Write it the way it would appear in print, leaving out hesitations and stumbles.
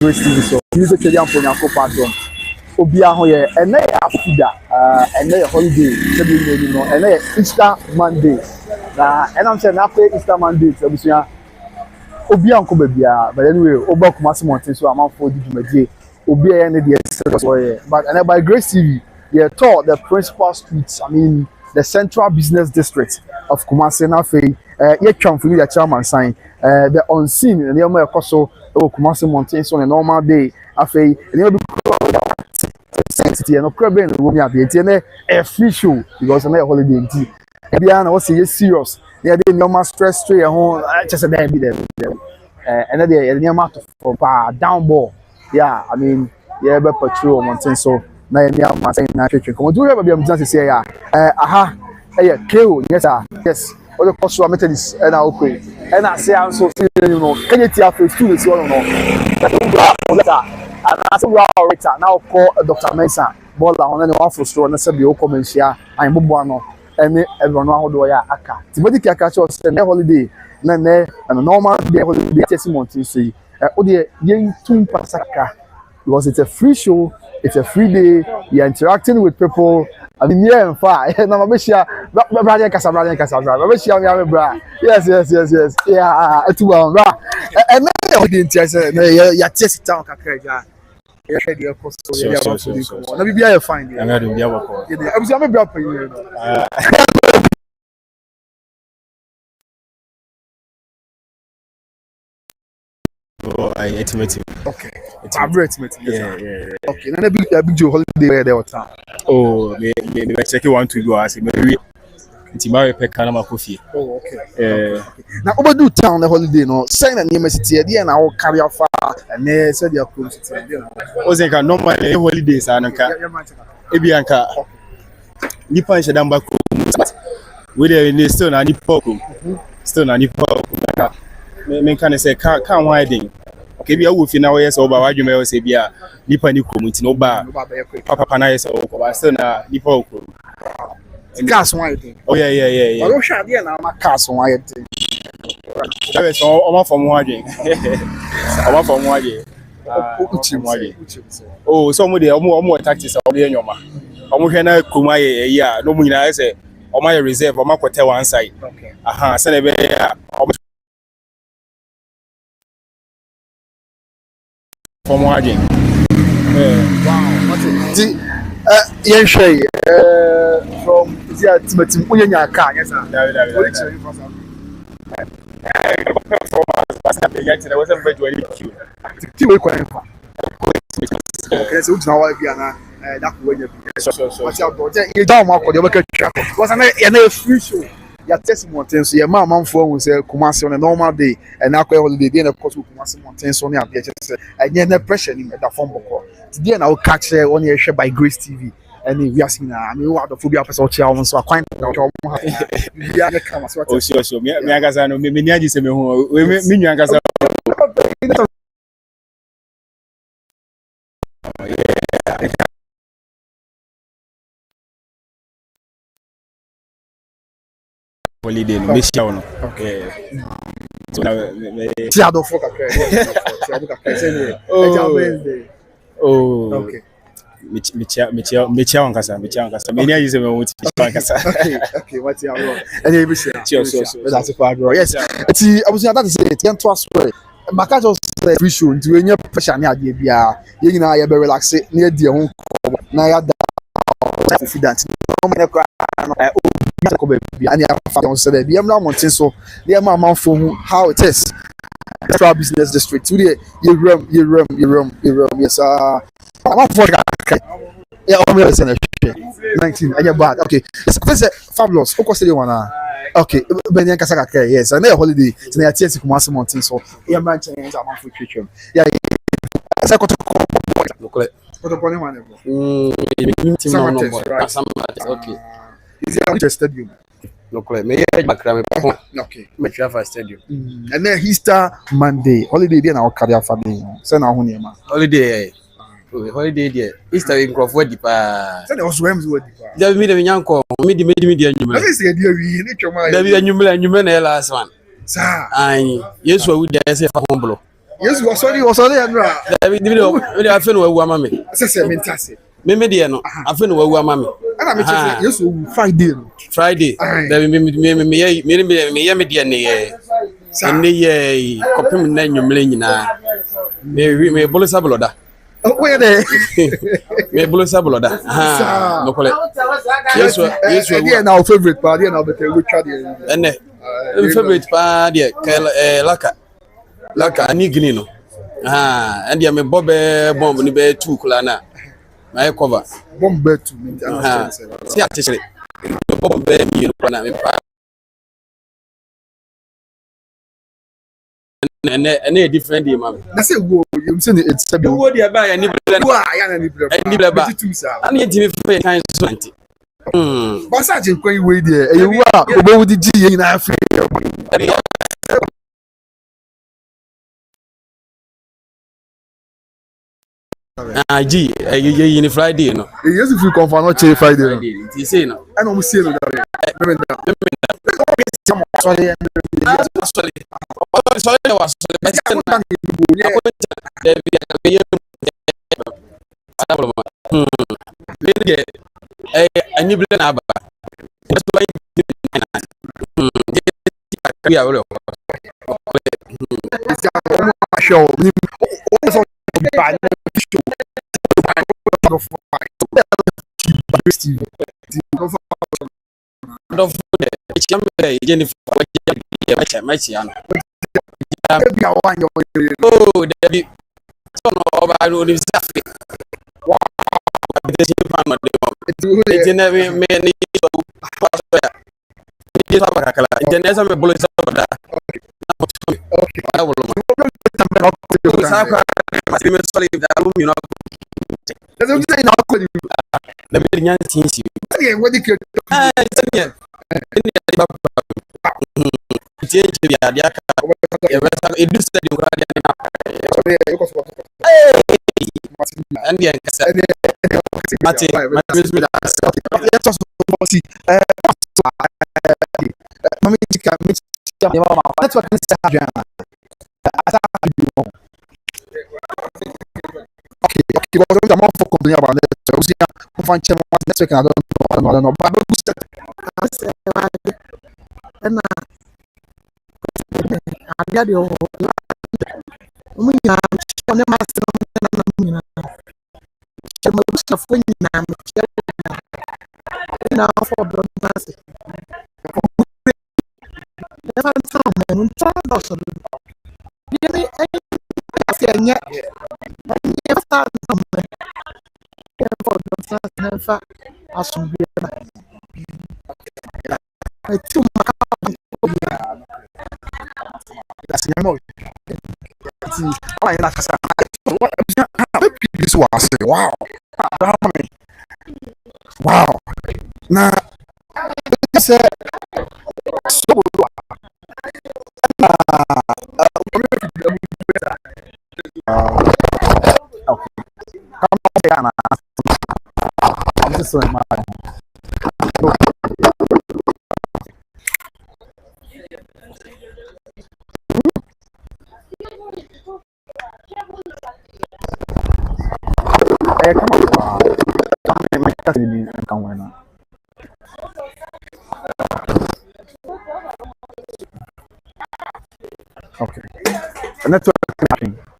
great TV so use the ampo nyako patron obi aho ye ene ya afida ene ya holiday se bi ni no ene Easter Monday na enam say na after Easter Monday se busia obi anko ba bia but anyway oba Kumasi mountain so amanfo di dwumadie obi e ne de so ye but and by Grace TV they told the principal streets, I mean the central business district of Kumasi na fe ye twamfuni the chairman sign the unseen and the omo ekoso Kumasi mountain so on a normal day afi and you be sensitive no problem no me abie na a free show because na holiday nti e bia na we say serious na dey normal stress straight ho just say be there and dey normal to for down ball yeah I mean yeah be patrol mountain so na any am say na twetwe come do you be am just say ya aha eh KO yes sir yes all the cost methodist and na okay and I say am so you know can you tell face to see one no and as we are right now call Dr. Mensah bola on any one for store na say be o come nhia an bobo no any everyone no ahodo ya aka timoti aka cho say na holiday na and normal day holiday testimony say o dey yen tun pasaka because it's a free show, it's a free day, you're interacting with people. I mean, yeah, in fact, no, I'm sure, yes, yeah, it's well, right. And now, you're testing town, you're fine. Oh, I estimate. Okay. I'm estimate. Yeah. Okay. Now big Joe holiday where they were town. Oh, me check you want to go as maybe Timari pe kana makofi. Oh, okay. Now over do town the holiday no. Sign na name city there na o carry far and say their close city there. O say ka normal holidays anka. Ebi anka. Nipa nche damba ko. We dey still na nipa ko. Still na nipa ko. Me can say can't hiding. Okay, be a wolf in our yes over what you may say be a nipa ni community no bar. Papa na yes over still na nipa. Gas whiting. Oh yeah. I don't share there na my cast whiting. That is all from whiting. All from whiting. Oh, somebody almost tactics on the nyoma. Omo hwe kuma ye no mu nyina say o ma reserve o ma kwete one side. Okay. Aha, say na be from watching. Wow, what's it? Yeah, from Timothy Unyanya car, yes, sir. There was a very queue. Okay, so now I be that way. You don't want to work at was a free show. Your testimony, so your mom phone will say Kumasi on a normal day, and now holiday, then of course, Kumasi mountains on your beaches, and then the pressure in that phone book. Today, I will catch on your share by Grace TV. And we are seeing, I mean, what the phobia episode, so I quite oh, sure. Me, Agazano, holiday no me show no okay so see how do fuck oh okay me chia wankasa me nya use me want wankasa okay what you are and you be sure that's a far draw yes ti abusia that is it yan to aswere maka just free show nti we nya pressure na ade bia ye nyina ya be relax na ade ho na ya da confident no me cry and you said the mountain so the amount for how it is central business district today you room yes I'm for yeah I'm 19 and you're bad okay it's fabulous focus the one okay Benyan Kasaka yes and holiday so na TS Kumasi mountain so yeah man change am for future yeah I got to Odobroni one okay is it interested you okay me background okay me travel stadium and then Easter Monday holiday there na o carry family say na ho niam holiday there Easter in Crawford dipa say na was wem zo dipa there me dem nyanko me di anyumle I say dey wi ni twoma there be anyumle na last one sir ai yesu awu dey say fa homblo Yes, was sorry, Andra. We are feeling where mammy. Say mentasi. Meme dear no. I feel where mammy. And I mean, yes, Friday. Friday. There me dear near. And the copim name you millionaire. May bullet sabloda. Oh, where they? May bullet sabloda. Ah, no call it. Yes, again, our favorite party, and I'll be telling you. And favorite party, Laka, Nignino. Ah, and ya me Bobbe bomb ni be 2 kulana. My cover. Bomb bet to me. See, actually, Bob Bear, you know, and a different day, man. That's a word. You say it's a word you buy and I need to pay kind of 20. But such a quaint way there. You are about the G in Africa. G, you Friday, you know. Yes, if you confirm not Friday. You say no. I don't see it. Sorry, oh, Debbie. So, no, I don't exactly. Wow, it's never many. It's never bullets. I will wow. Wow. Now, so I'm just saying my okay. And that's